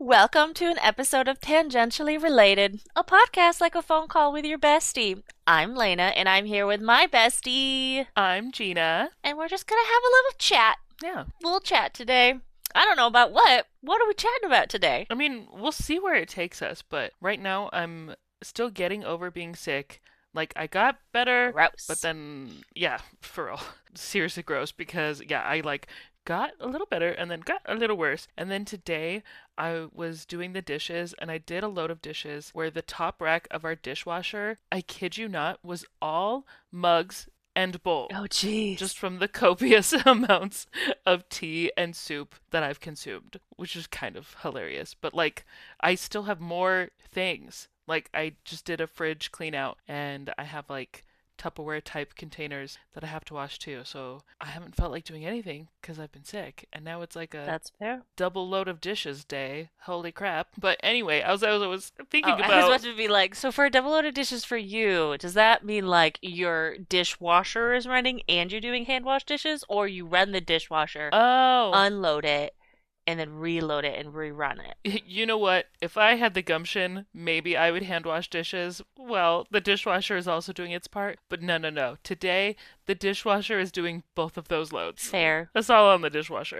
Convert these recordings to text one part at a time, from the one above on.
Welcome to an episode of Tangentially Related, a podcast like a phone call with your bestie. I'm Lena, and I'm here with my bestie. I'm Gina. And we're just gonna have a little chat. Yeah. Little chat today. I don't know about what. What are we chatting about today? I mean, we'll see where it takes us, but right now I'm still getting over being sick. Like, I got better, Gross. but then, yeah, for real. Seriously gross because, yeah, I got a little better and then got a little worse. And then today I was doing the dishes and I did a load of dishes where the top rack of our dishwasher, I kid you not, was all mugs and bowl. Oh, jeez. Just from the copious amounts of tea and soup that I've consumed, which is kind of hilarious. But like, I still have more things. Like, I just did a fridge clean out and I have like Tupperware type containers that I have to wash too. So I haven't felt like doing anything because I've been sick. And now it's like a That's fair. double load of dishes day. Holy crap. But anyway, I was thinking I was about. about to be like, so for a double load of dishes for you, does that mean like your dishwasher is running and you're doing hand wash dishes, or you run the dishwasher, Oh. unload it, and then reload it and rerun it? You know what? If I had the gumption, maybe I would hand wash dishes. Well, the dishwasher is also doing its part, but no, no, no. Today, the dishwasher is doing both of those loads. Fair. That's all on the dishwasher.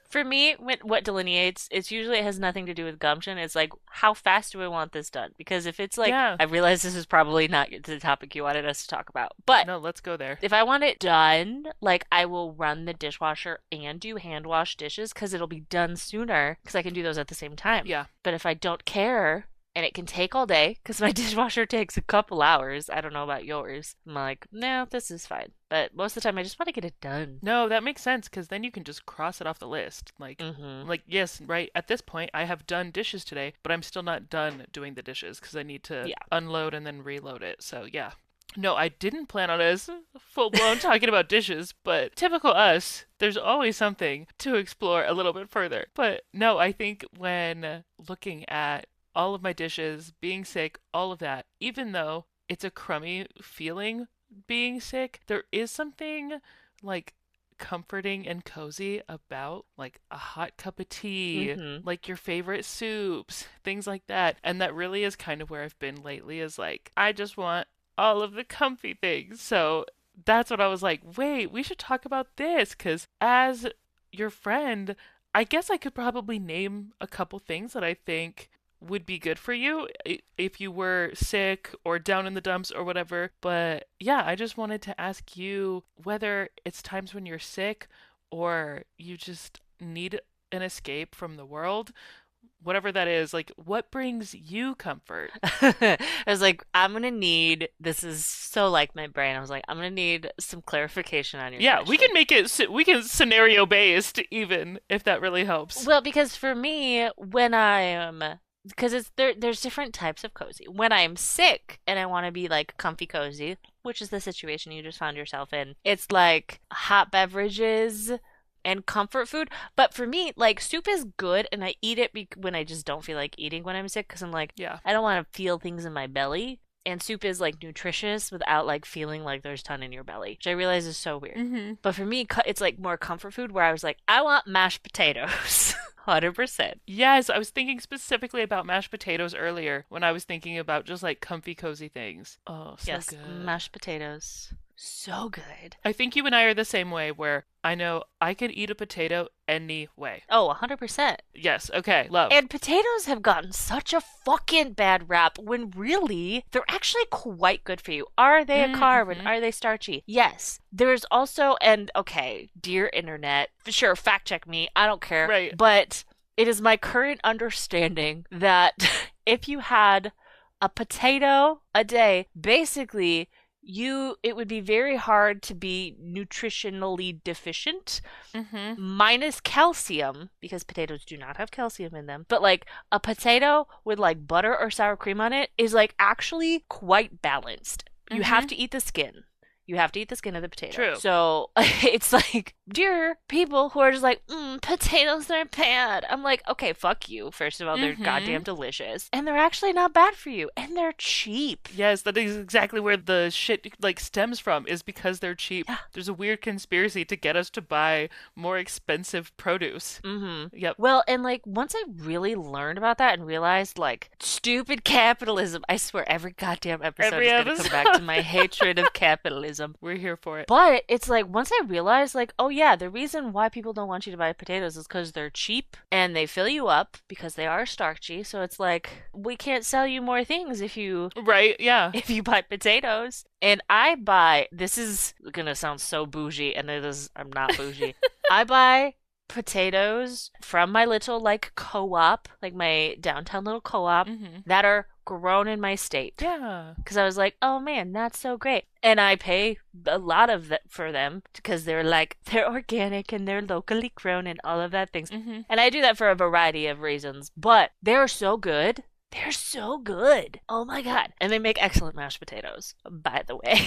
For me, what delineates, it's usually it has nothing to do with gumption. It's like, how fast do I want this done? Because if it's like, Yeah. I realize this is probably not the topic you wanted us to talk about, but No, let's go there. if I want it done, like I will run the dishwasher and do hand wash dishes because it'll be done sooner because I can do those at the same time. Yeah. But if I don't care and it can take all day because my dishwasher takes a couple hours, I don't know about yours. I'm like, no, this is fine. But most of the time, I just want to get it done. No, that makes sense because then you can just cross it off the list. Mm-hmm. Like yes, right. At this point, I have done dishes today, but I'm still not done doing the dishes because I need to Yeah. unload and then reload it. So yeah. No, I didn't plan on us full blown talking about dishes, but typical us, there's always something to explore a little bit further. But no, I think when looking at all of my dishes, being sick, all of that, even though it's a crummy feeling being sick, there is something like comforting and cozy about like a hot cup of tea, Mm-hmm. like your favorite soups, things like that. And that really is kind of where I've been lately is like, I just want all of the comfy things. So that's what I was like, wait, we should talk about this because as your friend, I guess I could probably name a couple things that I think would be good for you if you were sick or down in the dumps or whatever. But yeah, I just wanted to ask you whether it's times when you're sick or you just need an escape from the world, whatever that is, like what brings you comfort? I was like, I'm gonna need. This is so like my brain. I was like, I'm gonna need some clarification on your Yeah, we question. can make it, we can scenario based even if that really helps. Well, because for me, when I'm because there's different types of cozy. When I'm sick and I want to be like comfy cozy, which is the situation you just found yourself in, it's like hot beverages and comfort food. But for me, like soup is good, and I eat it when I just don't feel like eating when I'm sick because I'm like, Yeah. I don't want to feel things in my belly. And soup is like nutritious without like feeling like there's ton in your belly, which I realize is so weird. Mm-hmm. But for me, it's like more comfort food where I was like, I want mashed potatoes. 100%. Yes, I was thinking specifically about mashed potatoes earlier when I was thinking about just like comfy cozy things. Oh, so Yes, good. mashed potatoes. So good. I think you and I are the same way where I know I could eat a potato any way. Oh, 100%. Yes, okay, love. And potatoes have gotten such a fucking bad rap when really they're actually quite good for you. Are they a carb and Mm-hmm. are they starchy? Yes. There's also, and okay, dear internet, sure, fact check me. I don't care. Right. But it is my current understanding that if you had a potato a day, basically it would be very hard to be nutritionally deficient Mm-hmm. minus calcium because potatoes do not have calcium in them. But like a potato with like butter or sour cream on it is like actually quite balanced. You have Mm-hmm. to eat the skin. You have to eat the skin of the potato. True. So it's like dear people who are just like, potatoes are bad. I'm like, okay, fuck you. First of all, they're Mm-hmm. goddamn delicious. And they're actually not bad for you. And they're cheap. Yes, that is exactly where the shit like stems from, is because they're cheap. Yeah. There's a weird conspiracy to get us to buy more expensive produce. Mm-hmm. Yep. Well, and like once I really learned about that and realized like stupid capitalism, I swear every goddamn episode Every is gonna come back to episode. my hatred of capitalism. We're here for it. But it's like once I realized like, oh yeah, the reason why people don't want you to buy potatoes is because they're cheap and they fill you up because they are starchy. So it's like we can't sell you more things if you Right? Yeah. if you buy potatoes. And I buy, this is gonna sound so bougie, and it is, I'm not bougie. I buy potatoes from my little like co-op, like my downtown little co-op Mm-hmm. that are grown in my state. Yeah. Because I was like, oh man, that's so great. And I pay a lot of that for them because they're like, they're organic and they're locally grown and all of that things. Mm-hmm. And I do that for a variety of reasons, but they're so good. They're so good. Oh my God. And they make excellent mashed potatoes, by the way.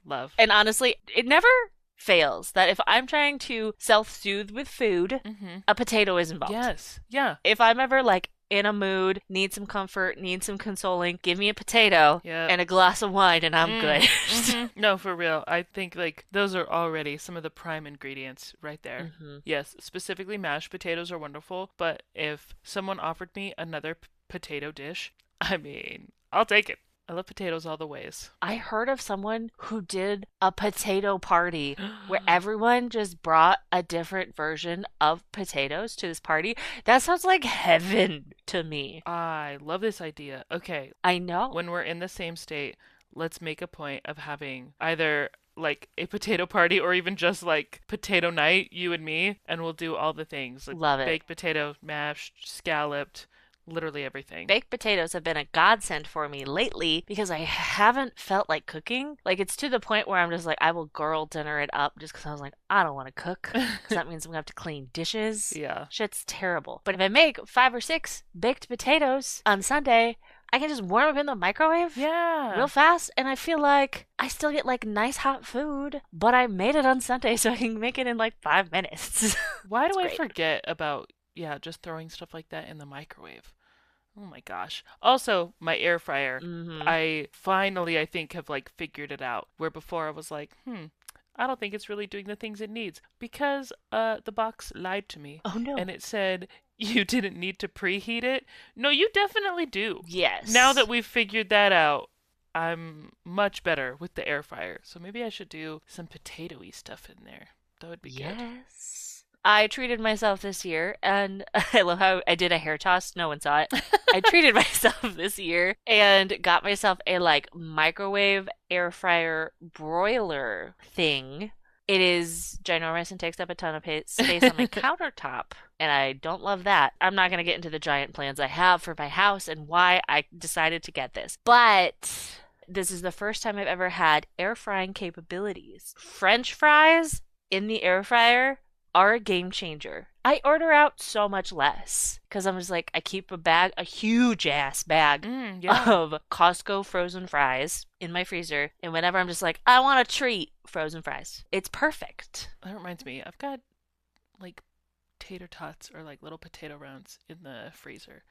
Love. And honestly, it never fails that if I'm trying to self soothe with food, Mm-hmm. a potato is involved. Yes. Yeah. If I'm ever like in a mood, need some comfort, need some consoling, give me a potato Yeah. and a glass of wine and I'm good. Mm-hmm. No, for real. I think like those are already some of the prime ingredients right there. hmm Yes, specifically mashed potatoes are wonderful, but if someone offered me another potato dish, I mean, I'll take it. I love potatoes all the ways. I heard of someone who did a potato party where everyone just brought a different version of potatoes to this party. That sounds like heaven to me. I love this idea. Okay, I know. when we're in the same state, let's make a point of having either like a potato party or even just like potato night, you and me, and we'll do all the things like Love it. baked potato, mashed, scalloped, literally everything. Baked potatoes have been a godsend for me lately because I haven't felt like cooking. Like, it's to the point where I'm just like, I will girl dinner it up just because I was like, I don't want to cook because that means I'm going to have to clean dishes. Yeah. Shit's terrible. But if I make 5 or 6 baked potatoes on Sunday, I can just warm them in the microwave Yeah. real fast and I feel like I still get like nice hot food, but I made it on Sunday so I can make it in like 5 minutes. Why It's do I great. forget about, yeah, just throwing stuff like that in the microwave? Oh my gosh. Also, my air fryer. Mm-hmm. I finally, I think, have like figured it out. Where before I was like, I don't think it's really doing the things it needs because the box lied to me Oh no. and it said you didn't need to preheat it. No, you definitely do. Now Yes. that we've figured that out, I'm much better with the air fryer. So maybe I should do some potatoy stuff in there. That would be good. Yes. I treated myself this year, and I love how I did a hair toss. No one saw it. I treated myself this year and got myself a like microwave air fryer broiler thing. It is ginormous and takes up a ton of space on my countertop, and I don't love that. I'm not going to get into the giant plans I have for my house and why I decided to get this. But this is the first time I've ever had air frying capabilities. French fries in the air fryer are a game changer. I order out so much less because I'm just like, I keep a bag, a huge ass bag Yeah. of Costco frozen fries in my freezer. And whenever I'm just like, I want a treat, frozen fries. It's perfect. That reminds me, I've got like tater tots or like little potato rounds in the freezer.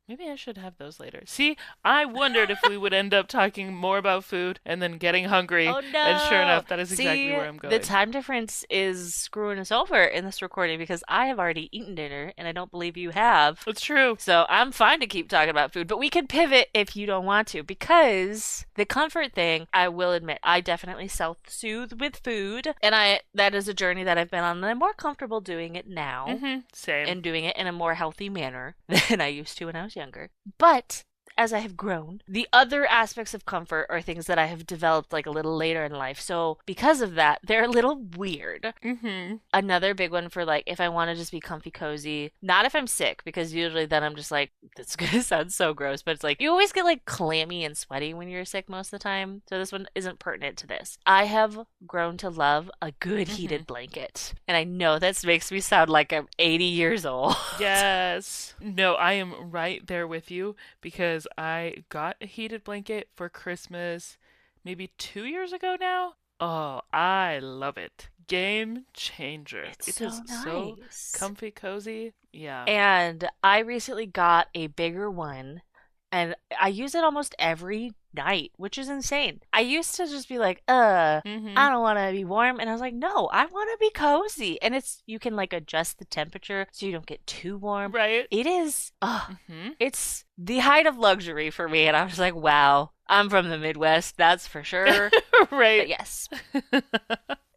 Maybe I should have those later. See, I wondered if we would end up talking more about food and then getting hungry. Oh And sure no. enough, that is exactly See, where I'm the going. time difference is screwing us over in this recording because I have already eaten dinner and I don't believe you have. It's true. So I'm fine to keep talking about food, but we can pivot if you don't want to because the comfort thing, I will admit, I definitely self-soothe with food, and I that is a journey that I've been on and I'm more comfortable doing it now Same. and doing it in a more healthy manner than I used to when I was younger. But as I have grown, the other aspects of comfort are things that I have developed like a little later in life. So because of that, they're a little weird. Mm-hmm. Another big one for like if I want to just be comfy cozy, not if I'm sick, because usually then I'm just like, this gonna sound so gross, but it's like you always get like clammy and sweaty when you're sick most of the time. So this one isn't pertinent to this. I have grown to love a good Mm-hmm. heated blanket. And I know this makes me sound like I'm 80 years old. Yes. No, I am right there with you because I got a heated blanket for Christmas maybe 2 years ago now. Oh, I love it. Game changer. It's It so is so nice. comfy, cozy. Yeah. And I recently got a bigger one and I use it almost every night, which is insane. I used to just be like, Mm-hmm. I don't want to be warm. And I was like, no, I want to be cozy. And you can like adjust the temperature so you don't get too warm. Right. It is, Mm-hmm. it's the height of luxury for me. And I was like, wow, I'm from the Midwest, that's for sure. Right. But yes,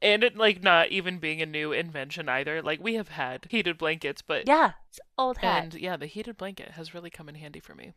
And it like not even being a new invention either. Like we have had heated blankets, but yeah, it's old hat. and yeah, the heated blanket has really come in handy for me.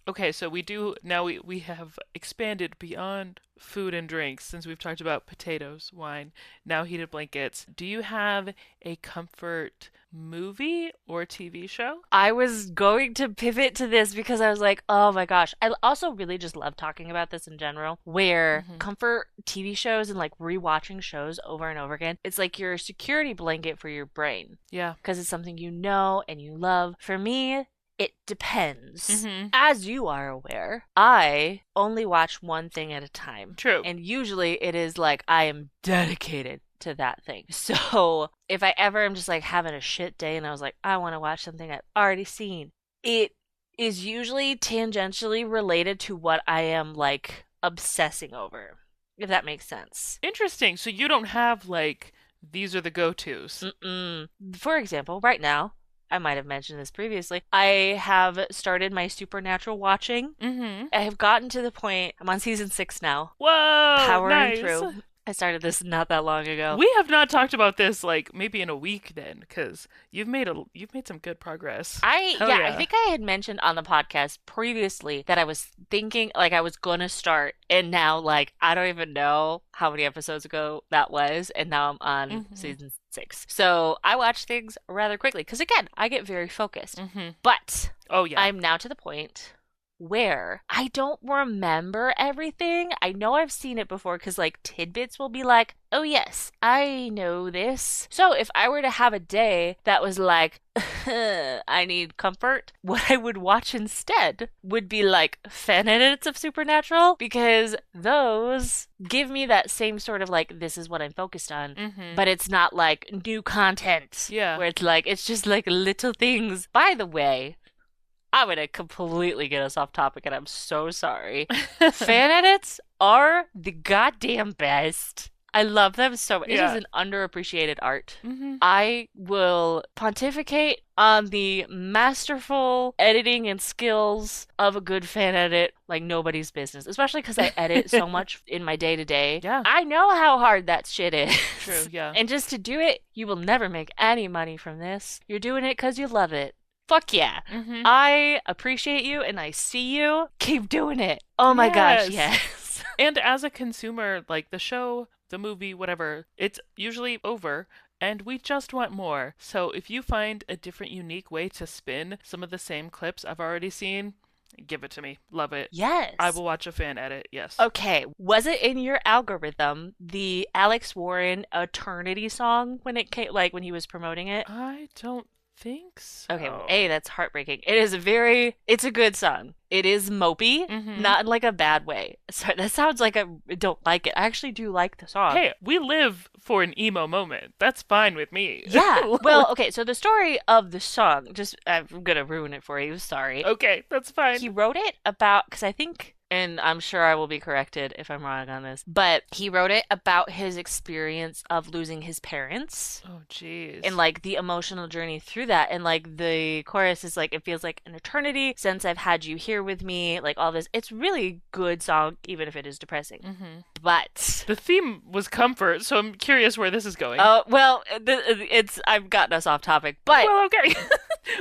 Okay, so we do now we have expanded beyond food and drinks since we've talked about potatoes, wine, now heated blankets. Do you have a comfort movie or TV show? I was going to pivot to this because I was like, oh my gosh. I also really just love talking about this in general, where Mm-hmm. comfort TV shows and like rewatching shows over and over again, it's like your security blanket for your brain Yeah. because it's something you know and you love. For me, it depends. Mm-hmm. As you are aware, I only watch one thing at a time. True. And usually it is like I am dedicated to that thing. So if I ever am just like having a shit day and I was like, I want to watch something I've already seen, it is usually tangentially related to what I am like obsessing over, if that makes sense. Interesting. So you don't have like these are the go-tos. Mm-mm. For example, right now, I might have mentioned this previously. I have started my supernatural watching. Mm-hmm. I have gotten to the point, I'm on season 6 now, Whoa, powering nice. through. I started this not that long ago. We have not talked about this like maybe in a week then, because you've made some good progress. Hell Yeah, I yeah. think I had mentioned on the podcast previously that I was thinking like I was gonna start, and now like I don't even know how many episodes ago that was, and now I'm on Mm-hmm. season 6. So I watch things rather quickly because again, I get very focused. Mm-hmm. But Oh yeah. I'm now to the point where I don't remember everything. I know I've seen it before because like tidbits will be like, oh yes, I know this. So if I were to have a day that was like, I need comfort, what I would watch instead would be like fan edits of Supernatural because those give me that same sort of like, this is what I'm focused on. Mm-hmm. But it's not like new content Yeah. where it's like, it's just like little things. By the way, I'm gonna completely get us off topic, and I'm so sorry. Fan edits are the goddamn best. I love them so much. It is Yeah. an underappreciated art. Mm-hmm. I will pontificate on the masterful editing and skills of a good fan edit like nobody's business, especially because I edit so much in my day to day. Yeah. I know how hard that shit is. True. Yeah. And just to do it, you will never make any money from this. You're doing it because you love it. Fuck yeah. Mm-hmm. I appreciate you and I see you. Keep doing it. Oh my gosh, Yes. yes. And as a consumer, like the show, the movie, whatever, it's usually over. And we just want more. So if you find a different, unique way to spin some of the same clips I've already seen, give it to me. Love it. I Yes. will watch a fan edit. Yes. Okay, was it in your algorithm the Alex Warren Eternity song when it came, like when he was promoting it? I don't think Okay, well, so. A, that's heartbreaking. It's a good song. It is mopey, Mm-hmm. not in like a bad way. Sorry, that sounds like I don't like it. I actually do like the song. Hey, we live for an emo moment. That's fine with me. Yeah. Well, okay, so the story of the song, just I'm gonna ruin it for you, sorry. Okay, that's fine. He wrote it about, because I think, and I'm sure I will be corrected if I'm wrong on this, but he wrote it about his experience of losing his parents Oh, jeez. and like the emotional journey through that. And like the chorus is like, it feels like an eternity since I've had you here with me, like all this. It's really good song, even if it is depressing. Mm-hmm. But. The theme was comfort, so I'm curious where this is going. Oh, well, I've gotten us off topic, but Well, okay.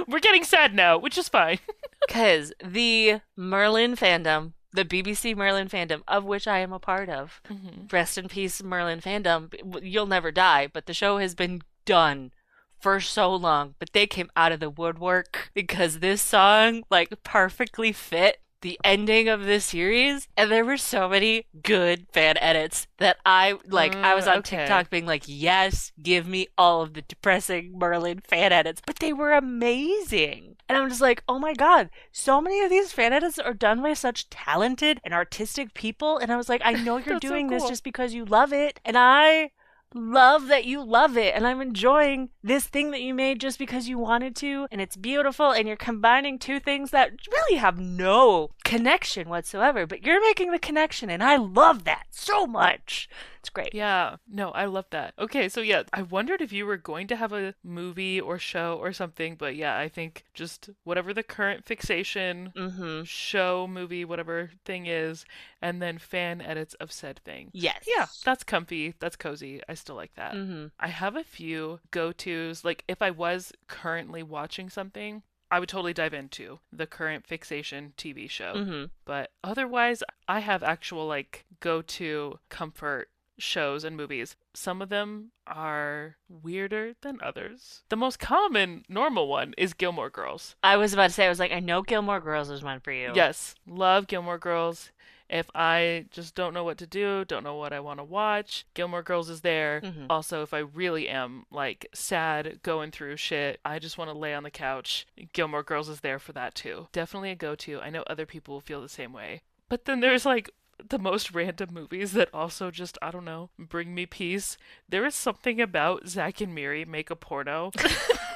We're getting sad now, which is fine. because the Merlin fandom, the BBC Merlin fandom, of which I am a part of, Mm-hmm. rest in peace, Merlin fandom, you'll never die, but the show has been done for so long, but they came out of the woodwork because this song, like, perfectly fit the ending of this series, and there were so many good fan edits that I was on Okay. TikTok being like, yes, give me all of the depressing Merlin fan edits, but they were amazing. And I'm just like, oh my god, so many of these fan edits are done by such talented and artistic people, and I was like, I know you're That's so doing this cool. just because you love it, and I love that you love it, and I'm enjoying this thing that you made just because you wanted to, and it's beautiful, and you're combining two things that really have no connection whatsoever, but you're making the connection, and I love that so much. It's great. Yeah, no, I love that. Okay, so yeah, I wondered if you were going to have a movie or show or something, but yeah, I think just whatever the current fixation, Mm-hmm. show, movie, whatever thing is, and then fan edits of said thing. Yeah, Yes. that's comfy, that's cozy. I still like that. Mm-hmm. I have a few go-tos. Like if I was currently watching something, I would totally dive into the current fixation TV show. Mm-hmm. But otherwise, I have actual like go-to comfort shows and movies. Some of them are weirder than others. The most common, normal one is Gilmore Girls. I was about to say, I was like, I know Gilmore Girls is one for you. Yes, love Gilmore Girls. If I just don't know what to do, don't know what I want to watch, Gilmore Girls is there. Mm-hmm. Also, if I really am like sad, going through shit, I just want to lay on the couch, Gilmore Girls is there for that too. Definitely a go to. I know other people will feel the same way. But then there's like the most random movies that also just, I don't know, bring me peace. There is something about Zack and Miri make a porno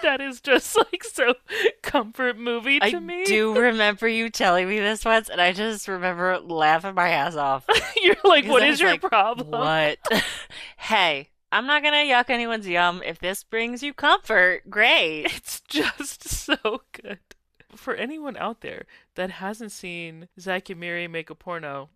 that is just like so comfort movie I to me. do remember you telling me this once, and I just remember laughing my ass off. You're like, Because what I is was your like, problem? what? Hey, I'm not gonna yuck anyone's yum. If this brings you comfort, great. It's just so good. For anyone out there that hasn't seen Zack and Miri make a porno,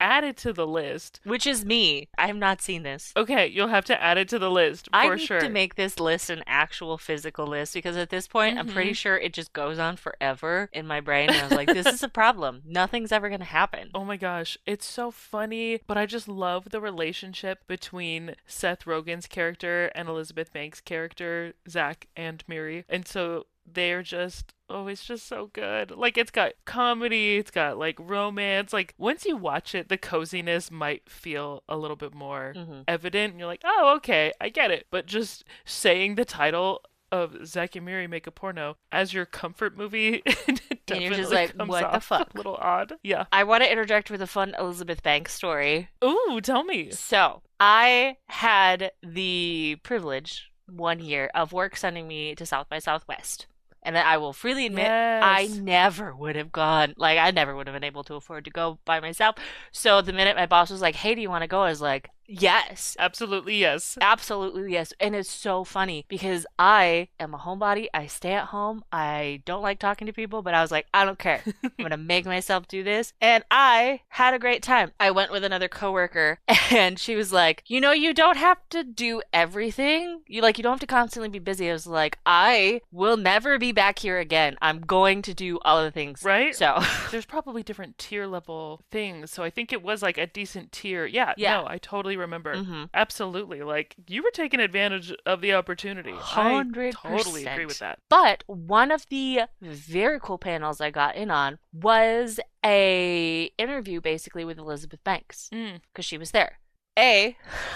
add it to the list. Which is me. I have not seen this. Okay, you'll have to add it to the list I for need sure. to make this list an actual physical list because at this point, I'm pretty hmm sure it just goes on forever in my brain. And I was like, this is a problem. Nothing's ever gonna happen. Oh my gosh, it's so funny, but I just love the relationship between Seth Rogen's character and Elizabeth Banks' character, Zach and Miri. And so they're just, oh, it's just so good. Like, it's got comedy, it's got like romance. Like, once you watch it, the coziness might feel a little bit more Hmm. evident. And you're like, oh, okay, I get it. But just saying the title of Zack and Miri Make a Porno as your comfort movie, it And you're just definitely like, comes what the off a fuck? little odd. Yeah. I want to interject with a fun Elizabeth Banks story. Ooh, tell me. So, I had the privilege one year of work sending me to South by Southwest. And I will freely admit, I Yes. never would have gone, like, I never would have been able to afford to go by myself. So the minute my boss was like, hey, do you want to go? I was like, yes, Absolutely yes. absolutely yes. And it's so funny because I am a homebody. I stay at home. I don't like talking to people, but I was like, I don't care. I'm going to make myself do this. And I had a great time. I went with another coworker and she was like, you know, you don't have to do everything. You don't have to constantly be busy. I was like, I will never be back here again. I'm going to do all of the things. Right? So, There's probably different tier level things. So I think it was like a decent tier. Yeah, yeah. no, I totally remember. Mm-hmm. Absolutely. Like you were taking advantage of the opportunity. I 100%. totally agree with that. But one of the very cool panels I got in on was a interview basically with Elizabeth Banks Mm. because she was there.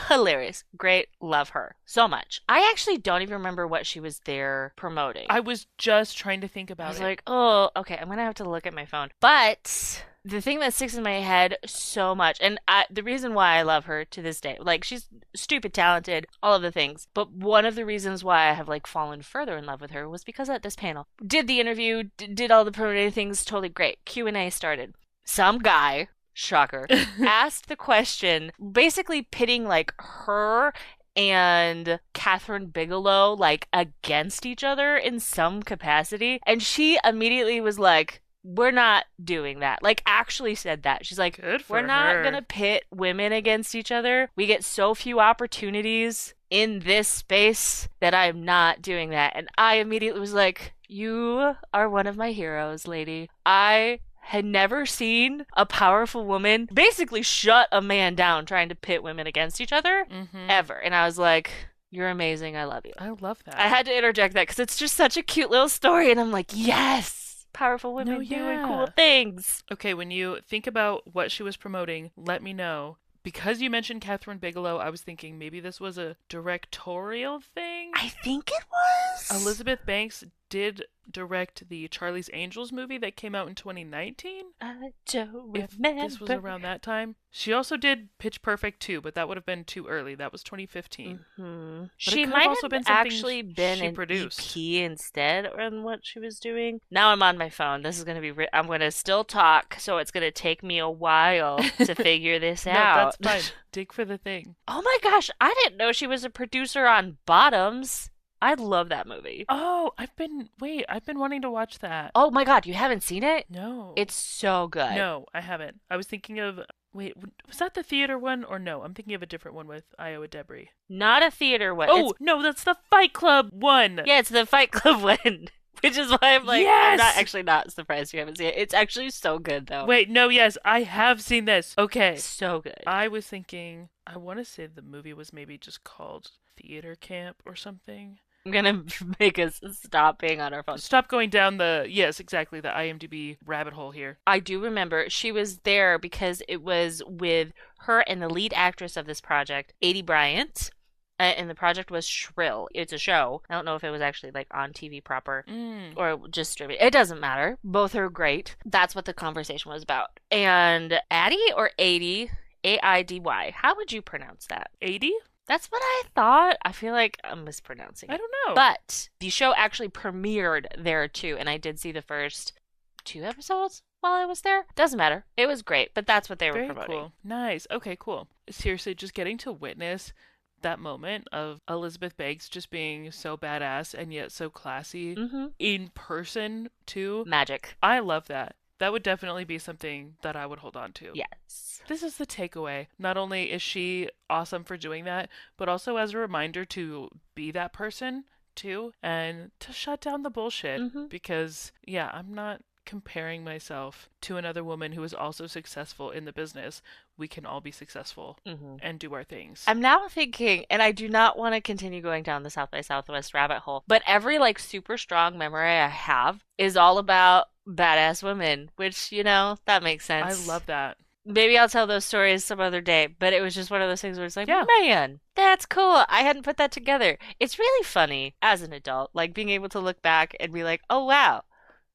Hilarious, great, love her so much. I actually don't even remember what she was there promoting. I was just trying to think I about was it. like, oh, okay, I'm gonna have to look at my phone. But the thing that sticks in my head so much, and the reason why I love her to this day, like she's stupid talented, all of the things. But one of the reasons why I have like fallen further in love with her was because at this panel, did the interview, did all the promoting things, totally great. Q&A started. Some guy, shocker, asked the question, basically pitting like her and Catherine Bigelow like against each other in some capacity. And she immediately was like, we're not doing that. Like, actually said that. She's like, Good for we're not her. gonna pit women against each other. We get so few opportunities in this space that I'm not doing that. And I immediately was like, you are one of my heroes, lady. I had never seen a powerful woman basically shut a man down trying to pit women against each other Mm-hmm. ever. And I was like, you're amazing. I love you. I love that. I had to interject that because it's just such a cute little story. And I'm like, yes, powerful women No, doing yeah. cool things. Okay, when you think about what she was promoting, let me know. Because you mentioned Catherine Bigelow, I was thinking maybe this was a directorial thing. I think it was. Elizabeth Banks did direct the Charlie's Angels movie that came out in 2019. I don't If this was remember. around that time. She also did Pitch Perfect too, but that would have been too early. That was 2015. But it She could have might also have been something actually been she an produced. EP instead on what she was doing. Now I'm on my phone. This is going to be, I'm going to still talk, so it's going to take me a while to figure this No, out. that's fine. Dig for the thing. Oh my gosh, I didn't know she was a producer on Bottoms. I love that movie. Oh, I've been wanting to watch that. Oh my god, you haven't seen it? No. It's so good. No, I haven't. I was thinking of, was that the theater one or no? I'm thinking of a different one with Iowa Debris. Not a theater one. Oh, no, that's the Fight Club one. Yeah, it's the Fight Club one. Which is why I'm like, I'm not Yes! actually not surprised you haven't seen it. It's actually so good though. Wait, no, yes, I have seen this. Okay. So good. I was thinking, I want to say the movie was maybe just called Theater Camp or something. I'm gonna make us stop being on our phones. Stop going down yes, exactly, the IMDb rabbit hole here. I do remember she was there because it was with her and the lead actress of this project, Adie Bryant. And the project was Shrill. It's a show. I don't know if it was actually like on TV proper or just streaming. It doesn't matter. Both are great. That's what the conversation was about. And Addie or Adie, Aidy, how would you pronounce that? 80? That's what I thought. I feel like I'm mispronouncing I it. don't know. But the show actually premiered there too, and I did see the first 2 episodes while I was there. Doesn't matter. It was great, but that's what they were Very promoting. cool. Nice. Okay, cool. Seriously, just getting to witness that moment of Elizabeth Banks just being so badass and yet so classy in person too. Magic. I love that. That would definitely be something that I would hold on to. Yes. This is the takeaway. Not only is she awesome for doing that, but also as a reminder to be that person too and to shut down the bullshit. Because, yeah, I'm not comparing myself to another woman who is also successful in the business. We can all be successful and do our things. I'm now thinking, and I do not want to continue going down the South by Southwest rabbit hole, but every like super strong memory I have is all about badass women, which, that makes sense. I love that. Maybe I'll tell those stories some other day, but it was just one of those things where it's like, Yeah. man, that's cool. I hadn't put that together. It's really funny as an adult, like being able to look back and be like, oh, wow.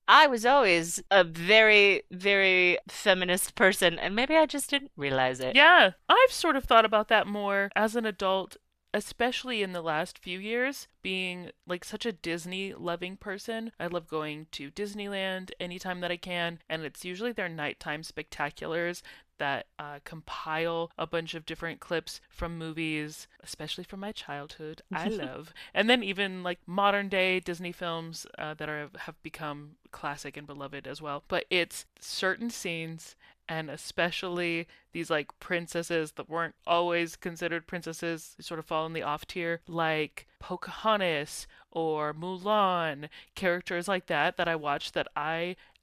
I was always a very, very feminist person, and maybe I just didn't realize it. Yeah, I've sort of thought about that more as an adult, especially in the last few years, being like such a Disney loving person. I love going to Disneyland anytime that I can, and it's usually their nighttime spectaculars that compile a bunch of different clips from movies, especially from my childhood. I love, and then even like modern day Disney films that have become classic and beloved as well. But it's certain scenes, and especially these like princesses that weren't always considered princesses, they sort of fall in the off tier, like Pocahontas or Mulan, characters like that I watch that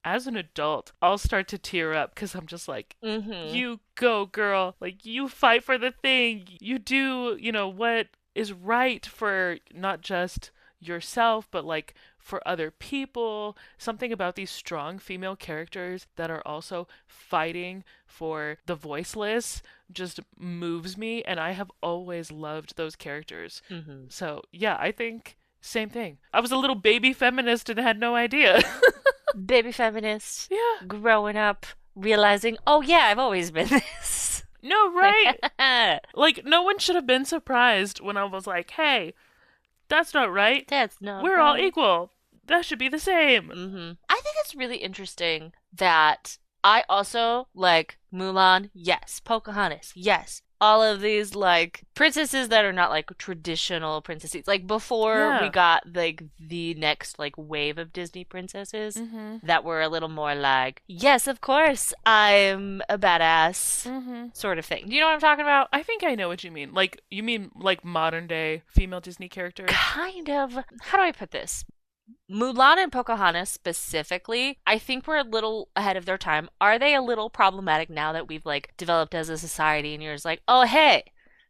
as an adult, I'll start to tear up because I'm just like, you go, girl. Like, you fight for the thing. You do, what is right for not just yourself, but like for other people. Something about these strong female characters that are also fighting for the voiceless just moves me. And I have always loved those characters. So, yeah, I think same thing. I was a little baby feminist and had no idea. Baby feminist. Yeah. Growing up, realizing, oh yeah, I've always been this. No, right? Like, no one should have been surprised when I was like, hey, that's not right. That's not We're right. all equal. That should be the same. I think it's really interesting that I also like Mulan, yes. Pocahontas, yes. All of these like princesses that are not like traditional princesses. Like before we got like the next like wave of Disney princesses that were a little more like, yes, of course, I'm a badass sort of thing. Do you know what I'm talking about? I think I know what you mean. Like, you mean like modern day female Disney characters? Kind of. How do I put this? Mulan and Pocahontas specifically, I think we're a little ahead of their time. Are they a little problematic now that we've like developed as a society and you're just like, oh hey,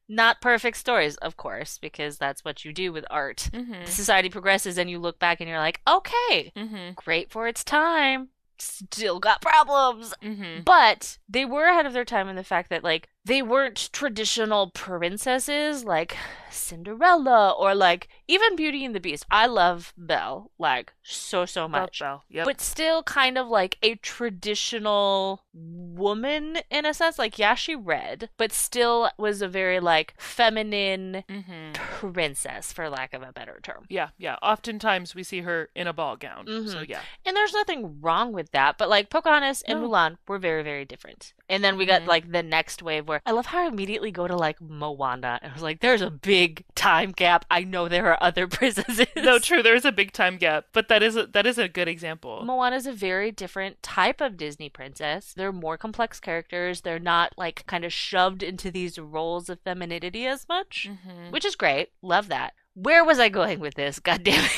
not perfect stories, of course, because that's what you do with art. The society progresses and you look back and you're like, okay, great for its time. still got problems. Mm-hmm. But they were ahead of their time in the fact that, like, they weren't traditional princesses like Cinderella or like even Beauty and the Beast. I love Belle, like, so Love much. Belle. Yep. But still kind of like a traditional woman in a sense. Like, yeah, she read, but still was a very like feminine Mm-hmm. princess, for lack of a better term. Yeah, yeah. Oftentimes we see her in a ball gown. So Hmm. yeah. And there's nothing wrong with that, but like Pocahontas and No. Mulan were very, very different. And then we got Mm-hmm. like the next wave where I love how I immediately go to like Moana. And I was like, there's a big time gap. I know there are other No, princesses. true. There is a big time gap, but that is a good example. Moana's a very different type of Disney princess. They're more complex characters. They're not like kind of shoved into these roles of femininity as much, Mm-hmm. which is great. Love that. Where was I going with this? God damn it.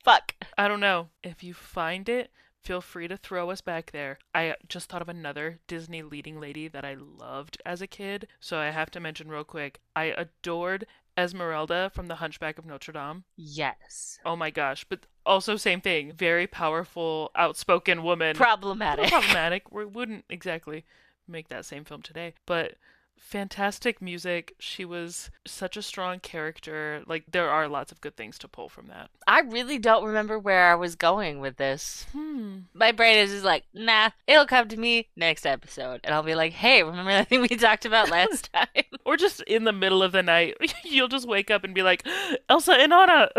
Fuck. I don't know. If you find it, feel free to throw us back there. I just thought of another Disney leading lady that I loved as a kid, so I have to mention real quick. I adored Esmeralda from The Hunchback of Notre Dame. Yes. Oh my gosh, but also same thing. Very powerful, outspoken woman. A little Problematic. problematic. We wouldn't exactly make that same film today, but fantastic music. She was such a strong character. Like, there are lots of good things to pull from that. I really don't remember where I was going with this. Hmm. My brain is just like, nah, it'll come to me next episode. And I'll be like, hey, remember that thing we talked about last time? Or just in the middle of the night, you'll just wake up and be like, Elsa and Anna!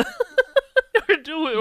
or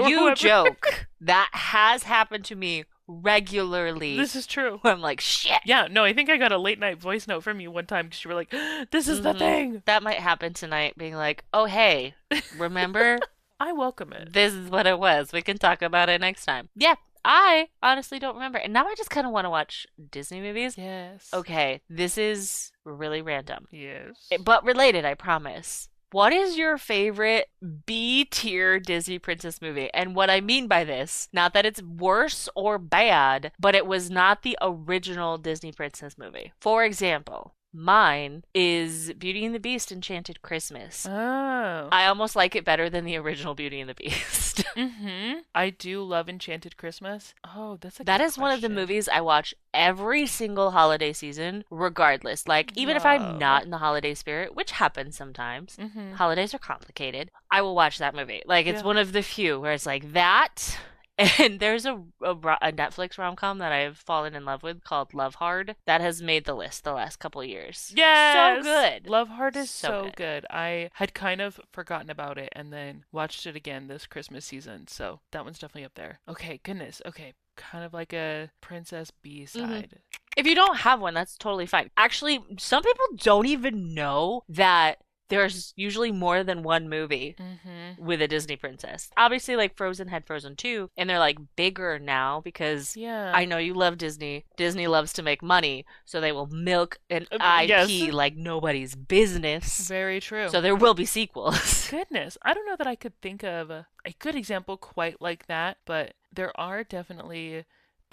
You whoever. joke. That has happened to me regularly. This is true. Where I'm like, shit. Yeah, no, I think I got a late night voice note from you one time because you were like, this is the thing. That might happen tonight, being like, oh, hey, remember? I welcome it. This is what it was. We can talk about it next time. Yeah, I honestly don't remember. And now I just kind of want to watch Disney movies. Yes. Okay, this is really random, Yes. but related, I promise. What is your favorite B tier Disney princess movie? And what I mean by this, not that it's worse or bad, but it was not the original Disney princess movie. For example, mine is Beauty and the Beast Enchanted Christmas. Oh. I almost like it better than the original Beauty and the Beast. Mm-hmm. I do love Enchanted Christmas. Oh, that's a That good is one of the question. movies I watch every single holiday season, regardless. Like, even if I'm Love. not in the holiday spirit, which happens sometimes, Mm-hmm. holidays are complicated, I will watch that movie. Like, it's Yeah. one of the few where it's like that. And there's a Netflix rom-com that I've fallen in love with called Love Hard that has made the list the last couple of years. Yes! So good. Love Heart is So so good. good. I had kind of forgotten about it and then watched it again this Christmas season, so that one's definitely up there. Okay, goodness. Okay, kind of like a Princess B-side. If you don't have one, that's totally fine. Actually, some people don't even know that there's usually more than one movie Mm-hmm. with a Disney princess. Obviously, like Frozen had Frozen 2, and they're like bigger now because Yeah. I know you love Disney. Disney loves to make money, so they will milk an Yes. IP like nobody's business. Very true. So there will be sequels. Goodness, I don't know that I could think of a good example quite like that, but there are definitely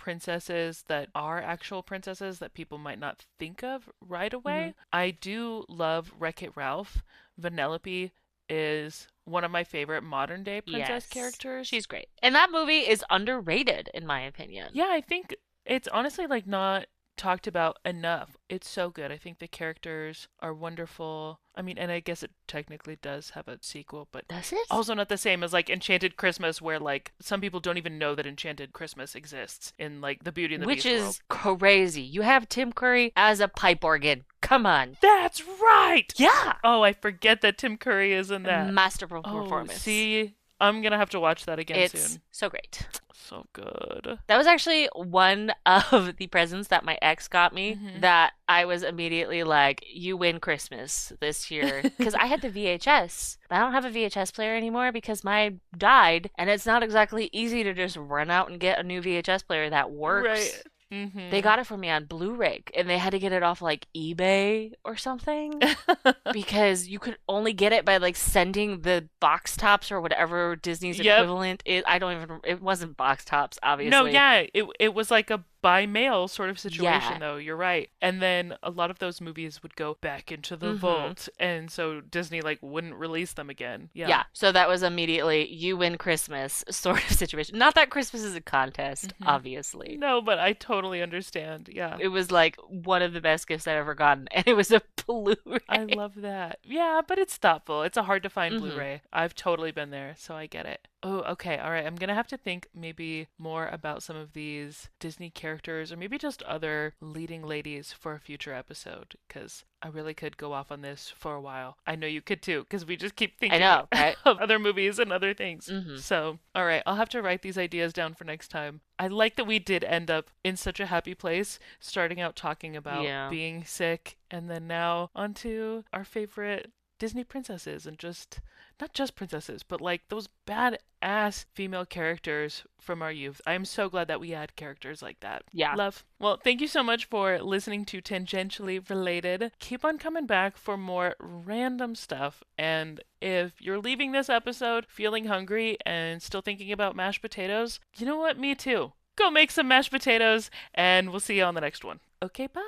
princesses that are actual princesses that people might not think of right away. I do love Wreck-It Ralph. Vanellope is one of my favorite modern day princess Yes. characters. She's great. And that movie is underrated, in my opinion. Yeah, I think it's honestly like not talked about enough. It's so good. I think the characters are wonderful. I mean, and I guess it technically does have a sequel, but Does it? also not the same as like Enchanted Christmas, where like some people don't even know that Enchanted Christmas exists in like the Beauty and the Which Beast is world. crazy. You have Tim Curry as a pipe organ. Come on. That's right. Yeah. Oh, I forget that Tim Curry is in that. Masterful Oh, performance. see, I'm gonna have to watch that again It's soon. so great. So good. That was actually one of the presents that my ex got me Mhm. that I was immediately like, you win Christmas this year. Because I had the VHS. But I don't have a VHS player anymore because mine died. And it's not exactly easy to just run out and get a new VHS player that works. Right. They Mm-hmm. got it for me on Blu-ray, and they had to get it off like eBay or something because you could only get it by like sending the box tops or whatever Disney's Yep. equivalent is. I don't even, it wasn't box tops, No, obviously. yeah, it was like a by mail sort of situation Yeah. though. You're right. And then a lot of those movies would go back into the Mm-hmm. vault, and so Disney like wouldn't release them again. Yeah. Yeah. So that was immediately you win Christmas sort of situation. Not that Christmas is a contest, Hmm. obviously. No, but I totally understand. Yeah. It was like one of the best gifts I've ever gotten, and it was a I Blu-ray. love that. Yeah, but it's thoughtful. It's a hard to find Mm-hmm. Blu-ray. I've totally been there, so I get it. Oh, okay. All right. I'm gonna have to think maybe more about some of these Disney characters or maybe just other leading ladies for a future episode because I really could go off on this for a while. I know you could too because we just keep I thinking know, right? of other movies and other things. Mm-hmm. So, all right. I'll have to write these ideas down for next time. I like that we did end up in such a happy place, starting out talking about Yeah. being sick, and then now onto our favorite Disney princesses and just not just princesses, but like those badass female characters from our youth. I am so glad that we had characters like that. Yeah. Love. Well, thank you so much for listening to Tangentially Related. Keep on coming back for more random stuff. And if you're leaving this episode feeling hungry and still thinking about mashed potatoes, you know what? Me too. Go make some mashed potatoes, and we'll see you on the next one. Okay, bye.